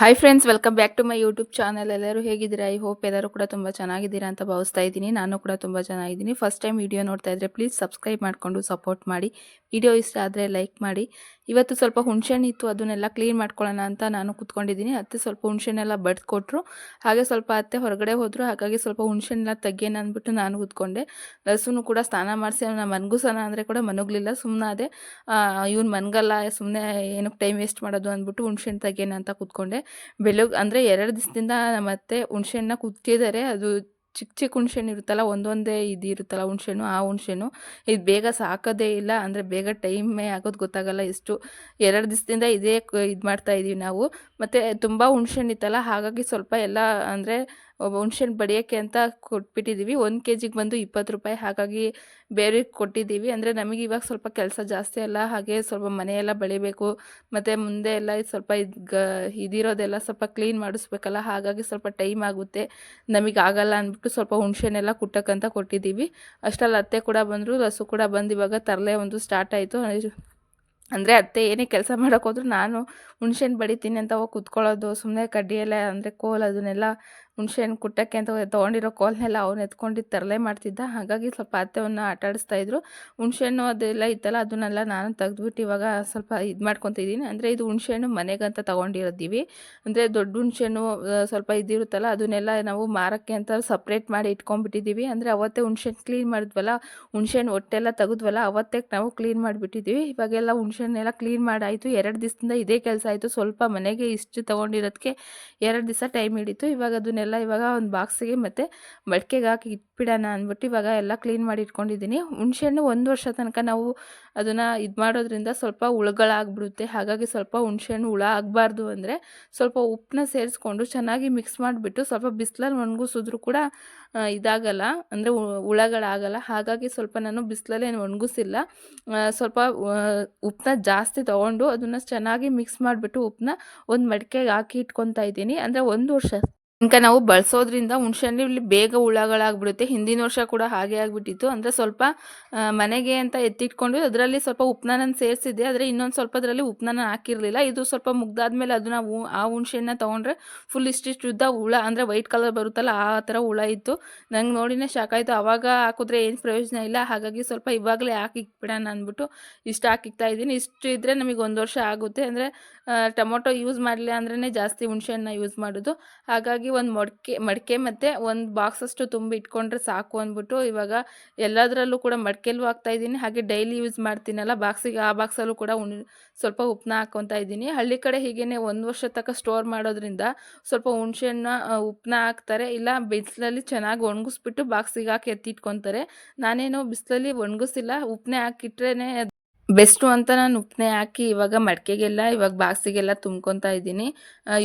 Hi friends, welcome back to my YouTube channel. ಎಲ್ಲರೂ ಹೇಗಿದ್ದೀರಾ? I hope ಎಲ್ಲರೂ ಕೂಡ ತುಂಬ ಚೆನ್ನಾಗಿದ್ದೀರಾ ಅಂತ ಭಾವಿಸ್ತಾ ಇದ್ದೀನಿ. ನಾನು ಕೂಡ ತುಂಬ ಚೆನ್ನಾಗಿದ್ದೀನಿ. ಫಸ್ಟ್ ಟೈಮ್ ವಿಡಿಯೋ ನೋಡ್ತಾ ಇದ್ದರೆ ಪ್ಲೀಸ್ ಸಬ್ಸ್ಕ್ರೈಬ್ ಮಾಡಿಕೊಂಡು ಸಪೋರ್ಟ್ ಮಾಡಿ. ವಿಡಿಯೋ ಇಷ್ಟ ಆದರೆ ಲೈಕ್ ಮಾಡಿ. ಇವತ್ತು ಸ್ವಲ್ಪ ಹುಣಸೆಹಣ್ಣು ಇತ್ತು, ಅದನ್ನೆಲ್ಲ ಕ್ಲೀನ್ ಮಾಡ್ಕೊಳ್ಳೋಣ ಅಂತ ನಾನು ಕೂತ್ಕೊಂಡಿದ್ದೀನಿ. ಅತ್ತೆ ಸ್ವಲ್ಪ ಹುಣಸೆಹಣ್ಣೆಲ್ಲ ಬಡ್ದು ಕೊಟ್ಟರು. ಹಾಗೆ ಸ್ವಲ್ಪ ಅತ್ತೆ ಹೊರಗಡೆ ಹೋದರು, ಹಾಗಾಗಿ ಸ್ವಲ್ಪ ಹುಣಸೆಹಣ್ಣೆಲ್ಲ ತೆಗಿಯೋಣ ಅಂದ್ಬಿಟ್ಟು ನಾನು ಕೂತ್ಕೊಂಡೆ. ಲಸುನು ಕೂಡ ಸ್ನಾನ ಮಾಡಿಸಿ ಅವನ ಮನ್ಗುಸೋಣ ಅಂದರೆ ಕೂಡ ಮನಗಲಿಲ್ಲ. ಸುಮ್ಮನಾದೆ, ಇವ್ನು ಮನ್ಗಲ್ಲ, ಸುಮ್ಮನೆ ಏನಕ್ಕೆ ಟೈಮ್ ವೇಸ್ಟ್ ಮಾಡೋದು ಅಂದ್ಬಿಟ್ಟು ಹುಣಸೆಹಣ್ಣು ತೆಗಿಯೋಣ ಅಂತ ಕೂತ್ಕೊಂಡೆ. ಬೆಳಗ್ಗೆ ಅಂದರೆ 2 ದಿವಸದಿಂದ ನಮ್ಮತ್ತೆ ಹುಣಸೆಹಣ್ಣನ್ನ ಕುಟ್ಟಿದ್ದಾರೆ. ಅದು ಚಿಕ್ಕ ಚಿಕ್ಕ ಹುಣಸೆಹಣ್ಣು ಇರುತ್ತಲ್ಲ, ಒಂದೊಂದೇ ಇದು ಇರುತ್ತಲ್ಲ ಹುಣಸೆಹಣ್ಣು, ಆ ಹುಣಸೆಹಣ್ಣು ಇದು ಬೇಗ ಸಾಕೋದೇ ಇಲ್ಲ. ಅಂದರೆ ಬೇಗ ಟೈಮೇ ಆಗೋದು ಗೊತ್ತಾಗಲ್ಲ. ಎಷ್ಟು 2 ದಿವಸದಿಂದ ಇದೇ ಇದು ಮಾಡ್ತಾಯಿದ್ದೀವಿ ನಾವು. ಮತ್ತು ತುಂಬ ಹುಣಸೆಹಣ್ಣು ಇತ್ತಲ್ಲ, ಹಾಗಾಗಿ ಸ್ವಲ್ಪ ಎಲ್ಲ ಅಂದರೆ ಹುಣಸೆಹಣ್ಣು ಬಡಿಯೋಕ್ಕೆ ಅಂತ ಕೊಟ್ಬಿಟ್ಟಿದ್ದೀವಿ. 1 ಕೆ ಜಿಗೆ ಬಂದು 20 ರೂಪಾಯಿ. ಹಾಗಾಗಿ ಬೇರೆಗೆ ಕೊಟ್ಟಿದ್ದೀವಿ. ಅಂದರೆ ನಮಗೆ ಇವಾಗ ಸ್ವಲ್ಪ ಕೆಲಸ ಜಾಸ್ತಿ ಅಲ್ಲ, ಹಾಗೆ ಸ್ವಲ್ಪ ಮನೆಯೆಲ್ಲ ಬೆಳಿಬೇಕು, ಮತ್ತು ಮುಂದೆ ಎಲ್ಲ ಸ್ವಲ್ಪ ಇದಿರೋದೆಲ್ಲ ಸ್ವಲ್ಪ ಕ್ಲೀನ್ ಮಾಡಿಸ್ಬೇಕಲ್ಲ, ಹಾಗಾಗಿ ಸ್ವಲ್ಪ ಟೈಮ್ ಆಗುತ್ತೆ, ನಮಗೆ ಆಗಲ್ಲ ಅಂದ್ಬಿಟ್ಟು ಸ್ವಲ್ಪ ಹುಣಸೆಹಣ್ಣೆಲ್ಲ ಕುಟ್ಟಕ್ಕಂತ ಕೊಟ್ಟಿದ್ದೀವಿ. ಅಷ್ಟರಲ್ಲಿ ಅತ್ತೆ ಕೂಡ ಬಂದರು, ಹಸು ಕೂಡ ಬಂದು ಇವಾಗ ತರಲೆ ಒಂದು ಸ್ಟಾರ್ಟ್ ಆಯಿತು. ಅಂದರೆ ಅತ್ತೆ ಏನೇ ಕೆಲಸ ಮಾಡೋಕ್ಕೋದ್ರೂ ನಾನು ಹುಣಸೆಹಣ್ಣು ಬಡಿತೀನಿ ಅಂತ ಹೋಗಿ ಕುತ್ಕೊಳ್ಳೋದು. ಸುಮ್ಮನೆ ಕಡ್ಡಿಯೆಲ್ಲ ಅಂದರೆ ಕೋಲು ಅದನ್ನೆಲ್ಲ ಹುಣಸೆಹಣ್ಣು ಕುಟ್ಟಕ್ಕೆ ಅಂತ ತೊಗೊಂಡಿರೋ ಕೋಲನ್ನೆಲ್ಲ ಅವ್ನು ಎತ್ಕೊಂಡಿದ್ದು ತರಲೆ ಮಾಡ್ತಿದ್ದ. ಹಾಗಾಗಿ ಸ್ವಲ್ಪ ಅತ್ತೆವನ್ನ ಆಟ ಆಡಿಸ್ತಾಯಿದ್ರು. ಹುಣಸೆಹಣ್ಣು ಅದೆಲ್ಲ ಇತ್ತಲ್ಲ, ಅದನ್ನೆಲ್ಲ ನಾನು ತೆಗೆದ್ಬಿಟ್ಟು ಇವಾಗ ಸ್ವಲ್ಪ ಇದು ಮಾಡ್ಕೊತಿದ್ದೀನಿ. ಅಂದರೆ ಇದು ಹುಣಸೆಹಣ್ಣು ಮನೆಗಂತ ತೊಗೊಂಡಿರೋದ್ದೀವಿ. ಅಂದರೆ ದೊಡ್ಡ ಹುಣಸೆಹಣ್ಣು ಸ್ವಲ್ಪ ಇದಿರುತ್ತಲ್ಲ, ಅದನ್ನೆಲ್ಲ ನಾವು ಮಾರೋಕ್ಕೆ ಅಂತ ಸಪ್ರೇಟ್ ಮಾಡಿ ಇಟ್ಕೊಂಡ್ಬಿಟ್ಟಿದ್ದೀವಿ. ಅಂದರೆ ಅವತ್ತೇ ಹುಣಸೆಹಣ್ಣು ಕ್ಲೀನ್ ಮಾಡಿದ್ವಲ್ಲ, ಹುಣಸೆಹಣ್ಣು ಹೊಟ್ಟೆಲ್ಲ ತೆಗೆದ್ವಲ್ಲ, ಅವತ್ತೇ ನಾವು ಕ್ಲೀನ್ ಮಾಡಿಬಿಟ್ಟಿದ್ದೀವಿ. ಇವಾಗೆಲ್ಲ ಹುಣಸೆಹಣ್ಣೆಲ್ಲ ಕ್ಲೀನ್ ಮಾಡಾಯಿತು. 2 ದಿವಸದಿಂದ ಇದೇ ಕೆಲಸ ಆಯಿತು. ಸ್ವಲ್ಪ ಮನೆಗೆ ಇಷ್ಟು ತೊಗೊಂಡಿರೋದಕ್ಕೆ 2 ದಿವಸ ಟೈಮ್ ಹಿಡಿತು. ಇವಾಗ ಅದನ್ನೆಲ್ಲ ಇವಾಗ ಒಂದು ಬಾಕ್ಸಿಗೆ ಮತ್ತು ಮಡಿಕೆಗೆ ಹಾಕಿ ಇಟ್ಬಿಡೋಣ ಅಂದ್ಬಿಟ್ಟು ಇವಾಗ ಎಲ್ಲ ಕ್ಲೀನ್ ಮಾಡಿ ಇಟ್ಕೊಂಡಿದ್ದೀನಿ. ಹುಣಸೆಹಣ್ಣು 1 ವರ್ಷ ತನಕ ನಾವು ಅದನ್ನು ಇದು ಮಾಡೋದ್ರಿಂದ ಸ್ವಲ್ಪ ಹುಳುಗಳಾಗ್ಬಿಡುತ್ತೆ. ಹಾಗಾಗಿ ಸ್ವಲ್ಪ ಹುಣಸೆಹಣ್ಣು ಹುಳ ಆಗಬಾರ್ದು ಅಂದರೆ ಸ್ವಲ್ಪ ಉಪ್ಪನ್ನ ಸೇರಿಸ್ಕೊಂಡು ಚೆನ್ನಾಗಿ ಮಿಕ್ಸ್ ಮಾಡಿಬಿಟ್ಟು ಸ್ವಲ್ಪ ಬಿಸಿಲಲ್ಲಿ ಒಣಗಿಸಿದ್ರು ಕೂಡ ಇದಾಗಲ್ಲ, ಅಂದರೆ ಹುಳಗಳಾಗಲ್ಲ. ಹಾಗಾಗಿ ಸ್ವಲ್ಪ ನಾನು ಬಿಸಿಲಲ್ಲೇ ಒಣಗಿಸಿಲ್ಲ, ಸ್ವಲ್ಪ ಉಪ್ಪನ್ನ ಜಾಸ್ತಿ ತೊಗೊಂಡು ಅದನ್ನು ಚೆನ್ನಾಗಿ ಮಿಕ್ಸ್ ಮಾಡಿಬಿಟ್ಟು ಉಪ್ಪನ್ನ ಒಂದು ಮಡಿಕೆಗೆ ಹಾಕಿ ಇಟ್ಕೊತಾ ಇದ್ದೀನಿ. ಅಂದರೆ 1 ವರ್ಷ ತನಕ ನಾವು ಬಳಸೋದ್ರಿಂದ ಹುಣಸೆಹಣ್ಣಲ್ಲಿ ಬೇಗ ಹುಳಗಳಾಗ್ಬಿಡುತ್ತೆ. ಹಿಂದಿನ ವರ್ಷ ಕೂಡ ಹಾಗೆ ಆಗಿಬಿಟ್ಟಿತ್ತು. ಅಂದರೆ ಸ್ವಲ್ಪ ಮನೆಗೆ ಅಂತ ಎತ್ತಿಟ್ಕೊಂಡು ಅದರಲ್ಲಿ ಸ್ವಲ್ಪ ಉಪ್ಪನ್ನ ನಾನು ಸೇರಿಸಿದ್ದೆ, ಆದರೆ ಇನ್ನೊಂದು ಸ್ವಲ್ಪ ಅದರಲ್ಲಿ ಉಪ್ಪನ್ನ ನಾನು ಹಾಕಿರಲಿಲ್ಲ. ಇದು ಸ್ವಲ್ಪ ಮುಗ್ದಾದ್ಮೇಲೆ ಅದನ್ನು ಆ ಹುಣಸೆಹಣ್ಣನ್ನ ತೊಗೊಂಡ್ರೆ ಫುಲ್ ಇಷ್ಟಿಷ್ಟು ಉದ್ದ ಹುಳ, ಅಂದರೆ ವೈಟ್ ಕಲರ್ ಬರುತ್ತಲ್ಲ, ಆ ಥರ ಹುಳ ಇತ್ತು. ನಂಗೆ ನೋಡಿನೇ ಶಾಕ್ ಆಯಿತು. ಆವಾಗ ಹಾಕಿದ್ರೆ ಏನು ಪ್ರಯೋಜನ ಇಲ್ಲ, ಹಾಗಾಗಿ ಸ್ವಲ್ಪ ಇವಾಗಲೇ ಹಾಕಿ ಇಕ್ಬಿಡೋಣ ಅಂದ್ಬಿಟ್ಟು ಇಷ್ಟು ಹಾಕಿಕ್ತಾ ಇದ್ದೀನಿ. ಇಷ್ಟು ಇದ್ದರೆ ನಮಗೆ 1 ವರ್ಷ ಆಗುತ್ತೆ. ಅಂದರೆ ಟೊಮೊಟೊ ಯೂಸ್ ಮಾಡಲಿಲ್ಲ ಅಂದ್ರೇ ಜಾಸ್ತಿ ಹುಣಸೆಹಣ್ಣನ್ನ ಯೂಸ್ ಮಾಡೋದು. ಹಾಗಾಗಿ ಒಂದು ಮಡಿಕೆ ಮತ್ತು ಒಂದು ಬಾಕ್ಸಷ್ಟು ತುಂಬಿ ಇಟ್ಕೊಂಡ್ರೆ ಸಾಕು ಅಂದ್ಬಿಟ್ಟು ಇವಾಗ ಎಲ್ಲದರಲ್ಲೂ ಕೂಡ ಮಡಿಕೆಲೂ ಹಾಕ್ತಾಯಿದ್ದೀನಿ. ಹಾಗೆ ಡೈಲಿ ಯೂಸ್ ಮಾಡ್ತೀನಲ್ಲ ಬಾಕ್ಸಿಗೆ, ಆ ಬಾಕ್ಸಲ್ಲೂ ಕೂಡ ಸ್ವಲ್ಪ ಉಪ್ಪನ್ನ ಹಾಕ್ಕೊತಾ ಇದ್ದೀನಿ. ಹಳ್ಳಿ ಕಡೆ ಹೀಗೇ 1 ವರ್ಷ ತನಕ ಸ್ಟೋರ್ ಮಾಡೋದ್ರಿಂದ ಸ್ವಲ್ಪ ಹುಣಸೆಹಣ್ಣ ಉಪ್ಪನ್ನ ಹಾಕ್ತಾರೆ, ಇಲ್ಲ ಬಿಸಿಲಲ್ಲಿ ಚೆನ್ನಾಗಿ ಒಣಗಿಸ್ಬಿಟ್ಟು ಬಾಕ್ಸಿಗೆ ಹಾಕಿ ಎತ್ತಿಟ್ಕೊತಾರೆ. ನಾನೇನು ಬಿಸಿಲಲ್ಲಿ ಒಣಗಿಸಿಲ್ಲ, ಉಪ್ಪನ್ನೇ ಹಾಕಿಟ್ರೇ ಬೆಸ್ಟು ಅಂತ ನಾನು ಉಪ್ಪನ್ನೇ ಹಾಕಿ ಇವಾಗ ಮಡಿಕೆಗೆಲ್ಲ ಇವಾಗ ಬಾಕ್ಸಿಗೆಲ್ಲ ತುಂಬ್ಕೊತಾ ಇದ್ದೀನಿ.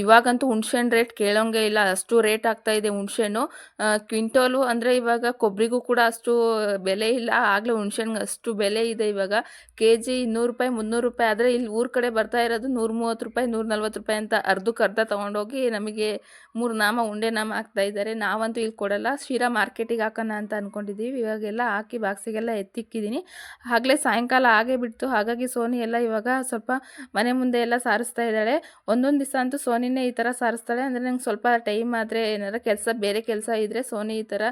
ಇವಾಗಂತೂ ಹುಣಸೆಹಣ್ಣು ರೇಟ್ ಕೇಳೋಂಗೆ ಇಲ್ಲ, ಅಷ್ಟು ರೇಟ್ ಆಗ್ತಾಯಿದೆ ಹುಣಸೆಹಣ್ಣು. ಕ್ವಿಂಟೋಲು ಅಂದರೆ ಇವಾಗ ಕೊಬ್ಬರಿಗೂ ಕೂಡ ಅಷ್ಟು ಬೆಲೆ ಇಲ್ಲ, ಆಗಲೇ ಹುಣಸೆಹಣ್ಣಿಗೆ ಅಷ್ಟು ಬೆಲೆ ಇದೆ. ಇವಾಗ KG 200 ರೂಪಾಯಿ 300 ರೂಪಾಯಿ, ಆದರೆ ಇಲ್ಲಿ ಊರ ಕಡೆ ಬರ್ತಾ ಇರೋದು 130 ರೂಪಾಯಿ 140 ರೂಪಾಯಿ ಅಂತ ಅರ್ಧಕ್ಕೆ ಅರ್ಧ ತೊಗೊಂಡೋಗಿ ನಮಗೆ 3 ನಾಮ ಉಂಡೆ ನಾಮ ಹಾಕ್ತಾಯಿದ್ದಾರೆ. ನಾವಂತೂ ಇಲ್ಲಿ ಕೊಡಲ್ಲ, ಶಿರಾ ಮಾರ್ಕೆಟಿಗೆ ಹಾಕೋಣ ಅಂತ ಅಂದ್ಕೊಂಡಿದ್ದೀವಿ. ಇವಾಗೆಲ್ಲ ಹಾಕಿ ಬಾಕ್ಸಿಗೆಲ್ಲ ಎತ್ತಿಕ್ಕಿದ್ದೀನಿ. ಆಗಲೇ ಸಾಯಂಕಾಲ ಆಗೇ ಬಿಟ್ಟು, ಹಾಗಾಗಿ ಸೋನಿ ಎಲ್ಲ ಇವಾಗ ಸ್ವಲ್ಪ ಮನೆ ಮುಂದೆ ಎಲ್ಲ ಸಾರಿಸ್ತಾ ಇದ್ದಾಳೆ. ಒಂದೊಂದು ದಿವಸ ಅಂತೂ ಸೋನಿನೇ ಈ ಥರ ಸಾರಿಸ್ತಾಳೆ. ಅಂದರೆ ನಂಗೆ ಸ್ವಲ್ಪ ಟೈಮ್ ಆದರೆ ಏನಾರ ಬೇರೆ ಕೆಲಸ ಇದ್ದರೆ ಸೋನಿ ಈ ಥರ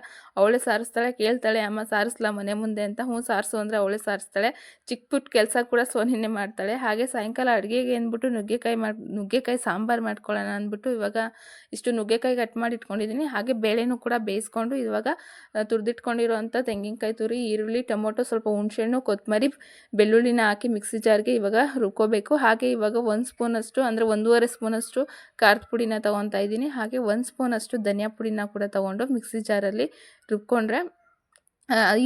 ಅವಳೇ ಸಾರಿಸ್ತಾಳೆ. ಕೇಳ್ತಾಳೆ, ಅಮ್ಮ ಸಾರಿಸ್ಲಾ ಮನೆ ಮುಂದೆ ಅಂತ. ಹ್ಞೂ ಸಾರಿಸು ಅಂದರೆ ಅವಳೇ ಸಾರಿಸ್ತಾಳೆ. ಚಿಕ್ಕ ಪುಟ್ಟ ಕೆಲಸ ಕೂಡ ಸೋನಿನೇ ಮಾಡ್ತಾಳೆ. ಹಾಗೆ ಸಾಯಂಕಾಲ ಅಡುಗೆಗೆ ಅಂದ್ಬಿಟ್ಟು ನುಗ್ಗೆಕಾಯಿ ಸಾಂಬಾರು ಮಾಡ್ಕೊಳ್ಳೋಣ ಅಂದ್ಬಿಟ್ಟು ಇವಾಗ ಇಷ್ಟು ನುಗ್ಗೆಕಾಯಿ ಕಟ್ ಮಾಡಿ ಇಟ್ಕೊಂಡಿದ್ದೀನಿ. ಹಾಗೆ ಬೇಳೆನೂ ಕೂಡ ಬೇಯಿಸ್ಕೊಂಡು ಇವಾಗ ತುರಿದಿಟ್ಕೊಂಡಿರೋಂಥ ತೆಂಗಿನಕಾಯಿ ತುರಿ, ಈರುಳ್ಳಿ, ಟೊಮೊಟೊ, ಸ್ವಲ್ಪ ಹುಣಸೆಹಣ್ಣು, ಕೊತ್ತಂಬರಿ, ಬೆಳ್ಳುಳ್ಳಿನ ಹಾಕಿ ಮಿಕ್ಸಿ ಜಾರ್ಗೆ ಇವಾಗ ರುಬ್ಕೋಬೇಕು. ಹಾಗೆ ಇವಾಗ 1 ಸ್ಪೂನಷ್ಟು ಅಂದರೆ 1.5 ಸ್ಪೂನಷ್ಟು ಖಾರದ ಪುಡಿನ ತೊಗೊತಾ ಇದ್ದೀನಿ. ಹಾಗೆ 1 ಸ್ಪೂನಷ್ಟು ಧನಿಯಾ ಪುಡಿನ ಕೂಡ ತೊಗೊಂಡು ಮಿಕ್ಸಿ ಜಾರಲ್ಲಿ ರುಬ್ಕೊಂಡ್ರೆ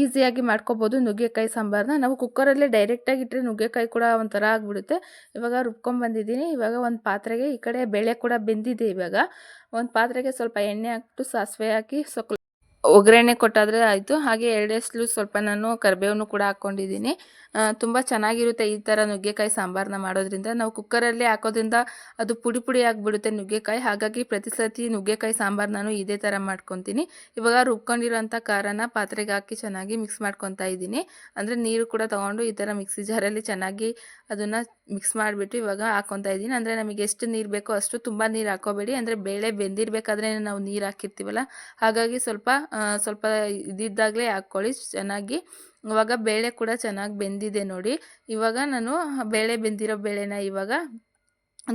ಈಸಿಯಾಗಿ ಮಾಡ್ಕೊಬೋದು ನುಗ್ಗೆಕಾಯಿ ಸಾಂಬಾರನ್ನ. ನಾವು ಕುಕ್ಕರಲ್ಲೇ ಡೈರೆಕ್ಟಾಗಿ ಇಟ್ಟರೆ ನುಗ್ಗೆಕಾಯಿ ಕೂಡ ಒಂಥರ ಆಗಿಬಿಡುತ್ತೆ. ಇವಾಗ ರುಬ್ಕೊಂಡ್ಬಂದಿದ್ದೀನಿ. ಇವಾಗ ಒಂದು ಪಾತ್ರೆಗೆ, ಈ ಕಡೆ ಬೇಳೆ ಕೂಡ ಬೆಂದಿದೆ. ಇವಾಗ ಒಂದು ಪಾತ್ರೆಗೆ ಸ್ವಲ್ಪ ಎಣ್ಣೆ ಹಾಕ್ಬಿಟ್ಟು ಸಾಸಿವೆ ಹಾಕಿ ಒಗ್ಗರಣೆ ಕೊಟ್ಟಾದರೆ ಆಯಿತು. ಹಾಗೆ 2 ಎಸಳು ಸ್ವಲ್ಪ ನಾನು ಕರಿಬೇವನ್ನು ಕೂಡ ಹಾಕ್ಕೊಂಡಿದ್ದೀನಿ. ತುಂಬ ಚೆನ್ನಾಗಿರುತ್ತೆ ಈ ಥರ ನುಗ್ಗೆಕಾಯಿ ಸಾಂಬಾರನ್ನ ಮಾಡೋದ್ರಿಂದ. ನಾವು ಕುಕ್ಕರಲ್ಲಿ ಹಾಕೋದ್ರಿಂದ ಅದು ಪುಡಿ ಪುಡಿ ಆಗಿಬಿಡುತ್ತೆ ನುಗ್ಗೆಕಾಯಿ. ಹಾಗಾಗಿ ಪ್ರತಿ ಸರ್ತಿ ನುಗ್ಗೆಕಾಯಿ ಸಾಂಬಾರು ನಾನು ಇದೇ ಥರ ಮಾಡ್ಕೊತೀನಿ. ಇವಾಗ ರುಬ್ಕೊಂಡಿರೋಂಥ ಖಾರನ ಪಾತ್ರೆಗೆ ಹಾಕಿ ಚೆನ್ನಾಗಿ ಮಿಕ್ಸ್ ಮಾಡ್ಕೊತಾ ಇದ್ದೀನಿ. ಅಂದರೆ ನೀರು ಕೂಡ ತೊಗೊಂಡು ಈ ಥರ ಮಿಕ್ಸಿ ಜಾರಲ್ಲಿ ಚೆನ್ನಾಗಿ ಅದನ್ನು ಮಿಕ್ಸ್ ಮಾಡಿಬಿಟ್ಟು ಇವಾಗ ಹಾಕ್ಕೊತಾ ಇದ್ದೀನಿ. ಅಂದರೆ ನಮಗೆ ಎಷ್ಟು ನೀರು ಬೇಕೋ ಅಷ್ಟು, ತುಂಬ ನೀರು ಹಾಕೋಬೇಡಿ. ಅಂದರೆ ಬೇಳೆ ಬೆಂದಿರಬೇಕಾದ್ರೆ ನಾವು ನೀರು ಹಾಕಿರ್ತೀವಲ್ಲ, ಹಾಗಾಗಿ ಸ್ವಲ್ಪ ಸ್ವಲ್ಪ ಇದಿದ್ದಾಗಲೇ ಹಾಕ್ಕೊಳ್ಳಿ ಚೆನ್ನಾಗಿ. ಇವಾಗ ಬೇಳೆ ಕೂಡ ಚೆನ್ನಾಗಿ ಬೆಂದಿದೆ ನೋಡಿ. ಇವಾಗ ನಾನು ಬೇಳೆ ಬೆಂದಿರೋ ಬೇಳೆನ ಇವಾಗ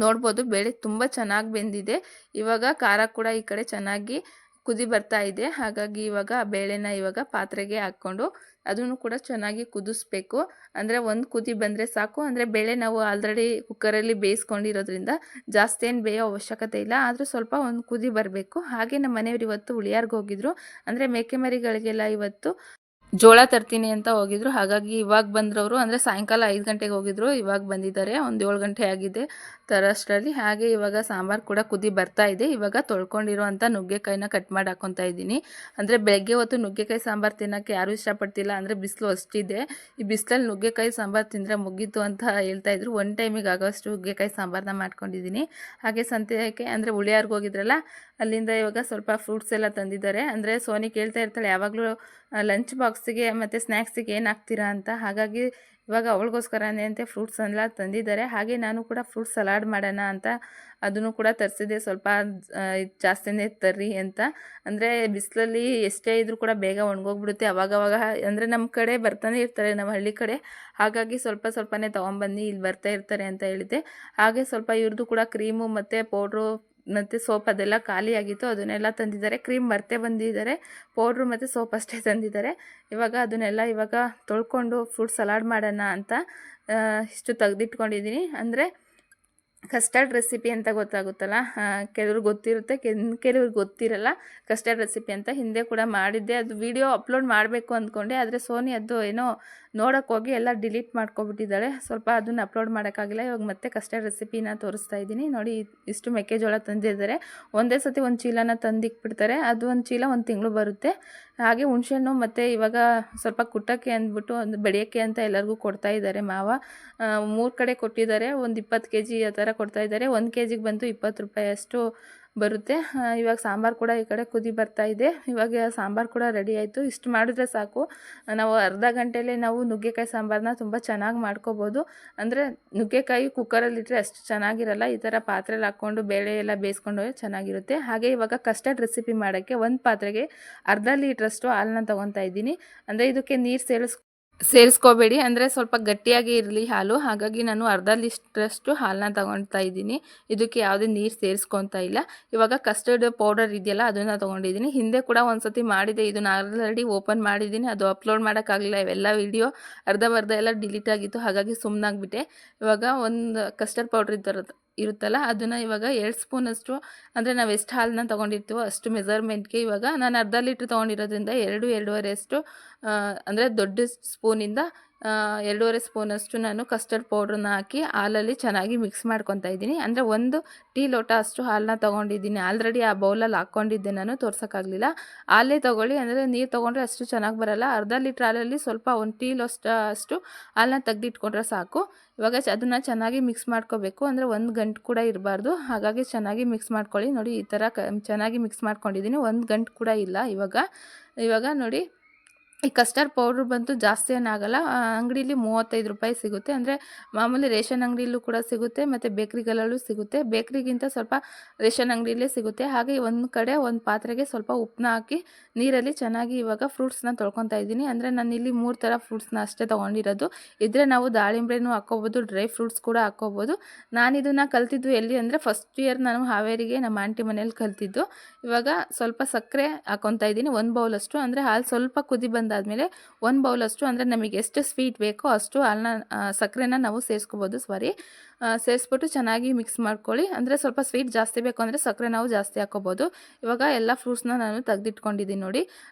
ನೋಡ್ಬೋದು, ಬೇಳೆ ತುಂಬ ಚೆನ್ನಾಗಿ ಬೆಂದಿದೆ. ಇವಾಗ ಖಾರ ಕೂಡ ಈ ಕಡೆ ಚೆನ್ನಾಗಿ ಕುದಿ ಬರ್ತಾ ಇದೆ. ಹಾಗಾಗಿ ಇವಾಗ ಬೇಳೆನ ಇವಾಗ ಪಾತ್ರೆಗೆ ಹಾಕ್ಕೊಂಡು ಅದನ್ನು ಕೂಡ ಚೆನ್ನಾಗಿ ಕುದಿಸ್ಬೇಕು. ಅಂದರೆ ಒಂದು ಕುದಿ ಬಂದರೆ ಸಾಕು. ಅಂದರೆ ಬೇಳೆ ನಾವು ಆಲ್ರೆಡಿ ಕುಕ್ಕರಲ್ಲಿ ಬೇಯಿಸ್ಕೊಂಡಿರೋದ್ರಿಂದ ಜಾಸ್ತಿ ಏನು ಬೇಯೋ ಅವಶ್ಯಕತೆ ಇಲ್ಲ. ಆದರೂ ಸ್ವಲ್ಪ ಒಂದು ಕುದಿ ಬರಬೇಕು. ಹಾಗೆ ನಮ್ಮ ಮನೆಯವರು ಇವತ್ತು ಹುಳಿಯಾರ್ಗೆ ಹೋಗಿದ್ರು. ಅಂದರೆ ಮೇಕೆ ಮರಿಗಳಿಗೆಲ್ಲ ಇವತ್ತು ಜೋಳ ತರ್ತೀನಿ ಅಂತ ಹೋಗಿದ್ರು. ಹಾಗಾಗಿ ಇವಾಗ ಬಂದ್ರವರು. ಅಂದರೆ ಸಾಯಂಕಾಲ 5 ಗಂಟೆಗೆ ಹೋಗಿದ್ರು, ಇವಾಗ ಬಂದಿದ್ದಾರೆ. ಒಂದು 7 ಗಂಟೆ ಆಗಿದೆ ತರೋಷ್ಟರಲ್ಲಿ. ಹಾಗೆ ಇವಾಗ ಸಾಂಬಾರು ಕೂಡ ಕುದಿ ಬರ್ತಾ ಇದೆ. ಇವಾಗ ತೊಳ್ಕೊಂಡಿರೋವಂಥ ನುಗ್ಗೆಕಾಯಿನ ಕಟ್ ಮಾಡಿ ಹಾಕ್ಕೊತಾ ಇದ್ದೀನಿ. ಅಂದರೆ ಬೆಳಗ್ಗೆ ಹೊತ್ತು ನುಗ್ಗೆಕಾಯಿ ಸಾಂಬಾರು ತಿನ್ನೋಕ್ಕೆ ಯಾರೂ ಇಷ್ಟಪಡ್ತಿಲ್ಲ. ಅಂದರೆ ಬಿಸಿಲು ಅಷ್ಟಿದೆ. ಈ ಬಿಸಿಲಲ್ಲಿ ನುಗ್ಗೆಕಾಯಿ ಸಾಂಬಾರು ತಿಂದರೆ ಮುಗೀತು ಅಂತ ಹೇಳ್ತಾಯಿದ್ರು. ಒನ್ ಟೈಮಿಗೆ ಆಗೋಷ್ಟು ನುಗ್ಗೆಕಾಯಿ ಸಾಂಬಾರನ್ನ ಮಾಡ್ಕೊಂಡಿದ್ದೀನಿ. ಹಾಗೆ ಸಂತೆಗೆ ಅಂದರೆ ಹುಳಿಯಾರ್ಗೆ ಹೋಗಿದ್ರಲ್ಲ, ಅಲ್ಲಿಂದ ಇವಾಗ ಸ್ವಲ್ಪ ಫ್ರೂಟ್ಸ್ ಎಲ್ಲ ತಂದಿದ್ದಾರೆ. ಅಂದರೆ ಸೋನಿ ಕೇಳ್ತಾ ಇರ್ತಾಳೆ ಯಾವಾಗಲೂ ಲಂಚ್ ಬಾಕ್ಸಿಗೆ ಮತ್ತು ಸ್ನ್ಯಾಕ್ಸಿಗೆ ಏನು ಹಾಕ್ತೀರಾ ಅಂತ. ಹಾಗಾಗಿ ಇವಾಗ ಅವಳಿಗೋಸ್ಕರನೇ ಅಂತ ಫ್ರೂಟ್ಸ್ ಎಲ್ಲ ತಂದಿದ್ದಾರೆ. ಹಾಗೆ ನಾನು ಕೂಡ ಫ್ರೂಟ್ ಸಲಾಡ್ ಮಾಡೋಣ ಅಂತ ಅದನ್ನು ಕೂಡ ತರಿಸಿದೆ. ಸ್ವಲ್ಪ ಜಾಸ್ತಿನೇ ತರ್ರಿ ಅಂತ. ಅಂದರೆ ಬಿಸಿಲಲ್ಲಿ ಎಷ್ಟೇ ಇದ್ರೂ ಕೂಡ ಬೇಗ ಒಣಗೋಗ್ಬಿಡುತ್ತೆ. ಅವಾಗವಾಗ ಅಂದರೆ ನಮ್ಮ ಕಡೆ ಬರ್ತಾನೆ ಇರ್ತಾರೆ, ನಮ್ಮ ಹಳ್ಳಿ ಕಡೆ. ಹಾಗಾಗಿ ಸ್ವಲ್ಪ ಸ್ವಲ್ಪನೇ ತೊಗೊಂಬನ್ನಿ, ಇಲ್ಲಿ ಬರ್ತಾ ಇರ್ತಾರೆ ಅಂತ ಹೇಳಿದ್ದೆ. ಹಾಗೆ ಸ್ವಲ್ಪ ಇವ್ರದ್ದು ಕೂಡ ಕ್ರೀಮು ಮತ್ತು ಪೌಡ್ರು ಮತ್ತು ಸೋಪ್ ಅದೆಲ್ಲ ಖಾಲಿಯಾಗಿತ್ತು, ಅದನ್ನೆಲ್ಲ ತಂದಿದ್ದಾರೆ. ಕ್ರೀಮ್ ಮರ್ತೆ ಬಂದಿದ್ದಾರೆ, ಪೌಡ್ರು ಮತ್ತು ಸೋಪ್ ಅಷ್ಟೇ ತಂದಿದ್ದಾರೆ. ಇವಾಗ ಅದನ್ನೆಲ್ಲ ಇವಾಗ ತೊಳ್ಕೊಂಡು ಫ್ರೂಟ್ ಸಲಾಡ್ ಮಾಡೋಣ ಅಂತ ಇಷ್ಟು ತೆಗೆದಿಟ್ಕೊಂಡಿದ್ದೀನಿ. ಅಂದರೆ ಕಸ್ಟರ್ಡ್ ರೆಸಿಪಿ ಅಂತ ಗೊತ್ತಾಗುತ್ತಲ್ಲ, ಕೆಲವ್ರಿಗೆ ಗೊತ್ತಿರುತ್ತೆ, ಕೆಲವ್ರಿಗೆ ಗೊತ್ತಿರಲ್ಲ ಕಸ್ಟರ್ಡ್ ರೆಸಿಪಿ ಅಂತ. ಹಿಂದೆ ಕೂಡ ಮಾಡಿದ್ದೆ, ಅದು ವಿಡಿಯೋ ಅಪ್ಲೋಡ್ ಮಾಡಬೇಕು ಅಂದ್ಕೊಂಡೆ. ಆದರೆ ಸೋನಿ ಅದು ಏನೋ ನೋಡೋಕ್ಕೆ ಹೋಗಿ ಎಲ್ಲ ಡಿಲೀಟ್ ಮಾಡ್ಕೊಬಿಟ್ಟಿದ್ದಾಳೆ. ಸ್ವಲ್ಪ ಅದನ್ನು ಅಪ್ಲೋಡ್ ಮಾಡೋಕ್ಕಾಗಿಲ್ಲ. ಇವಾಗ ಮತ್ತೆ ಕಸ್ಟರ್ಡ್ ರೆಸಿಪಿನ ತೋರಿಸ್ತಾ ಇದ್ದೀನಿ ನೋಡಿ. ಇಷ್ಟು ಮೆಕ್ಕೆಜೋಳ ತಂದಿದ್ದಾರೆ. ಒಂದೇ ಸತಿ ಒಂದು ಚೀಲನ ತಂದಿಕ್ಬಿಡ್ತಾರೆ. ಅದು ಒಂದು ಚೀಲ 1 ತಿಂಗಳು ಬರುತ್ತೆ. ಹಾಗೆ ಹುಣಸೆಹಣ್ಣು ಮತ್ತು ಇವಾಗ ಸ್ವಲ್ಪ ಕುಟ್ಟಕ್ಕೆ ಅಂದ್ಬಿಟ್ಟು ಒಂದು ಬೆಳೆಯೋಕ್ಕೆ ಅಂತ ಎಲ್ಲರಿಗೂ ಕೊಡ್ತಾ ಇದ್ದಾರೆ ಮಾವ. 3 ಕಡೆ ಕೊಟ್ಟಿದ್ದಾರೆ. ಒಂದು 20 kg ಆ ಥರ ಕೊಡ್ತಾ ಇದ್ದಾರೆ. 1 kgಗೆ ಬಂತು 20 ರೂಪಾಯಿ ಅಷ್ಟು ಬರುತ್ತೆ. ಇವಾಗ ಸಾಂಬಾರು ಕೂಡ ಈ ಕಡೆ ಕುದಿ ಬರ್ತಾ ಇದೆ. ಇವಾಗ ಸಾಂಬಾರು ಕೂಡ ರೆಡಿ ಆಯಿತು. ಇಷ್ಟು ಮಾಡಿದ್ರೆ ಸಾಕು. ನಾವು ಅರ್ಧ ಗಂಟೆಯಲ್ಲೇ ನಾವು ನುಗ್ಗೆಕಾಯಿ ಸಾಂಬಾರನ್ನ ತುಂಬ ಚೆನ್ನಾಗಿ ಮಾಡ್ಕೋಬೋದು. ಅಂದರೆ ನುಗ್ಗೆಕಾಯಿ ಕುಕ್ಕರಲ್ಲಿಟ್ಟರೆ ಅಷ್ಟು ಚೆನ್ನಾಗಿರಲ್ಲ. ಈ ಥರ ಪಾತ್ರೆಯಲ್ಲಿ ಹಾಕ್ಕೊಂಡು ಬೇಳೆ ಎಲ್ಲ ಬೇಯಿಸ್ಕೊಂಡು ಚೆನ್ನಾಗಿರುತ್ತೆ. ಹಾಗೆ ಇವಾಗ ಕಸ್ಟರ್ಡ್ ರೆಸಿಪಿ ಮಾಡೋಕ್ಕೆ ಒಂದು ಪಾತ್ರೆಗೆ ಅರ್ಧ ಲೀಟ್ರಷ್ಟು ಹಾಲನ್ನ ತೊಗೊತಾ ಇದ್ದೀನಿ. ಅಂದರೆ ಇದಕ್ಕೆ ನೀರು ಸೇರಿಸ್ಕೋಬೇಡಿ, ಅಂದರೆ ಸ್ವಲ್ಪ ಗಟ್ಟಿಯಾಗಿ ಇರಲಿ ಹಾಲು. ಹಾಗಾಗಿ ನಾನು ಅರ್ಧ ಲೀಟ್ರಷ್ಟು ಹಾಲನ್ನ ತೊಗೊಳ್ತಾ ಇದ್ದೀನಿ. ಇದಕ್ಕೆ ಯಾವುದೇ ನೀರು ಸೇರಿಸ್ಕೊತಾ ಇಲ್ಲ. ಇವಾಗ ಕಸ್ಟರ್ಡ್ ಪೌಡರ್ ಇದೆಯಲ್ಲ ಅದನ್ನು ತೊಗೊಂಡಿದ್ದೀನಿ. ಹಿಂದೆ ಕೂಡ ಒಂದು ಸತಿ ಮಾಡಿದೆ, ಇದನ್ನು ಆಲ್ರೆಡಿ ಓಪನ್ ಮಾಡಿದ್ದೀನಿ. ಅದು ಅಪ್ಲೋಡ್ ಮಾಡೋಕ್ಕಾಗಲಿಲ್ಲ. ಇವೆಲ್ಲ ವೀಡಿಯೋ ಅರ್ಧ ಎಲ್ಲ ಡಿಲೀಟ್ ಆಗಿತ್ತು. ಹಾಗಾಗಿ ಸುಮ್ಮನಾಗ್ಬಿಟ್ಟೆ. ಇವಾಗ ಒಂದು ಕಸ್ಟರ್ಡ್ ಪೌಡ್ರ್ ಇರುತ್ತಲ್ಲ ಅದನ್ನು ಇವಾಗ 2 ಸ್ಪೂನಷ್ಟು, ಅಂದರೆ ನಾವು ಎಷ್ಟು ಹಾಲನ್ನ ತೊಗೊಂಡಿರ್ತೀವೋ ಅಷ್ಟು ಮೆಜರ್ಮೆಂಟ್ಗೆ ಇವಾಗ ನಾನು ಅರ್ಧ ಲೀಟ್ರ್ ತೊಗೊಂಡಿರೋದ್ರಿಂದ 2-2.5 ಅಷ್ಟು, ಅಂದರೆ ದೊಡ್ಡ ಸ್ಪೂನಿಂದ 2.5 ಸ್ಪೂನಷ್ಟು ನಾನು ಕಸ್ಟರ್ಡ್ ಪೌಡ್ರನ್ನ ಹಾಕಿ ಹಾಲಲ್ಲಿ ಚೆನ್ನಾಗಿ ಮಿಕ್ಸ್ ಮಾಡ್ಕೊತಾ ಇದ್ದೀನಿ. ಅಂದರೆ 1 ಟೀ ಲೋಟ ಅಷ್ಟು ಹಾಲನ್ನ ತೊಗೊಂಡಿದ್ದೀನಿ. ಆಲ್ರೆಡಿ ಆ ಬೌಲಲ್ಲಿ ಹಾಕ್ಕೊಂಡಿದ್ದೆ, ನಾನು ತೋರ್ಸೋಕ್ಕಾಗಲಿಲ್ಲ. ಹಾಲೇ ತೊಗೊಳ್ಳಿ, ಅಂದರೆ ನೀರು ತೊಗೊಂಡ್ರೆ ಅಷ್ಟು ಚೆನ್ನಾಗಿ ಬರೋಲ್ಲ. ಅರ್ಧ ಲೀಟ್ರ್ ಹಾಲಲ್ಲಿ ಸ್ವಲ್ಪ 1 ಟೀ ಲೋಟ ಅಷ್ಟು ಹಾಲನ್ನ ತೆಗೆದಿಟ್ಕೊಂಡ್ರೆ ಸಾಕು. ಇವಾಗ ಅದನ್ನು ಚೆನ್ನಾಗಿ ಮಿಕ್ಸ್ ಮಾಡ್ಕೋಬೇಕು. ಅಂದರೆ 1 ಗಂಟೆ ಕೂಡ ಇರಬಾರ್ದು. ಹಾಗಾಗಿ ಚೆನ್ನಾಗಿ ಮಿಕ್ಸ್ ಮಾಡ್ಕೊಳ್ಳಿ. ನೋಡಿ ಈ ಥರ ಚೆನ್ನಾಗಿ ಮಿಕ್ಸ್ ಮಾಡ್ಕೊಂಡಿದ್ದೀನಿ. 1 ಗಂಟೆ ಕೂಡ ಇಲ್ಲ. ಇವಾಗ ನೋಡಿ ಈ ಕಸ್ಟರ್ಡ್ ಪೌಡ್ರ್ ಬಂತು ಜಾಸ್ತಿ ಏನಾಗಲ್ಲ. ಅಂಗಡೀಲಿ 35 ರೂಪಾಯಿ ಸಿಗುತ್ತೆ. ಅಂದರೆ ಮಾಮೂಲಿ ರೇಷನ್ ಅಂಗಡಿಯಲ್ಲೂ ಕೂಡ ಸಿಗುತ್ತೆ ಮತ್ತು ಬೇಕ್ರಿಗಳಲ್ಲೂ ಸಿಗುತ್ತೆ. ಬೇಕ್ರಿಗಿಂತ ಸ್ವಲ್ಪ ರೇಷನ್ ಅಂಗಡಿಯಲ್ಲೇ ಸಿಗುತ್ತೆ. ಹಾಗೆ ಒಂದು ಕಡೆ ಒಂದು ಪಾತ್ರೆಗೆ ಸ್ವಲ್ಪ ಉಪ್ಪನ್ನ ಹಾಕಿ ನೀರಲ್ಲಿ ಚೆನ್ನಾಗಿ ಇವಾಗ ಫ್ರೂಟ್ಸ್ನ ತೊಳ್ಕೊತಾ ಇದ್ದೀನಿ. ಅಂದರೆ ನಾನು ಇಲ್ಲಿ 3 ಥರ ಫ್ರೂಟ್ಸ್ನ ಅಷ್ಟೇ ತೊಗೊಂಡಿರೋದು. ಇದ್ರೆ ನಾವು ದಾಳಿಂಬ್ರೆನೂ ಹಾಕ್ಕೋಬೋದು, ಡ್ರೈ ಫ್ರೂಟ್ಸ್ ಕೂಡ ಹಾಕ್ಕೋಬೋದು. ನಾನು ಇದನ್ನು ಕಲ್ತಿದ್ದು ಎಲ್ಲಿ ಅಂದರೆ ಫಸ್ಟ್ ಇಯರ್ ನಾನು ಹಾವೇರಿಗೆ ನಮ್ಮ ಆಂಟಿ ಮನೇಲಿ ಕಲ್ತಿದ್ದು. ಇವಾಗ ಸ್ವಲ್ಪ ಸಕ್ಕರೆ ಹಾಕ್ಕೊತಾ ಇದ್ದೀನಿ, 1 ಬೌಲಷ್ಟು. ಅಂದರೆ ಹಾಲು ಸ್ವಲ್ಪ ಕುದಿ ಬಂದಾದಮೇಲೆ 1 ಬೌಲಷ್ಟು, ಅಂದರೆ ನಮಗೆ ಎಷ್ಟು ಸ್ವೀಟ್ ಬೇಕೋ ಅಷ್ಟು ಸಕ್ಕರೆನ ನಾವು ಸೇರಿಸ್ಕೋಬೋದು. ಸೇರಿಸ್ಬಿಟ್ಟು ಚೆನ್ನಾಗಿ ಮಿಕ್ಸ್ ಮಾಡ್ಕೊಳ್ಳಿ. ಅಂದರೆ ಸ್ವಲ್ಪ ಸ್ವೀಟ್ ಜಾಸ್ತಿ ಬೇಕು ಅಂದರೆ ಸಕ್ಕರೆ ನಾವು ಜಾಸ್ತಿ ಹಾಕ್ಕೋಬೋದು. ಇವಾಗ ಎಲ್ಲ ಫ್ರೂಟ್ಸ್ನ ನಾನು ತೆಗೆದಿಟ್ಕೊಂಡಿದ್ದೀನಿ ನೋಡಿ.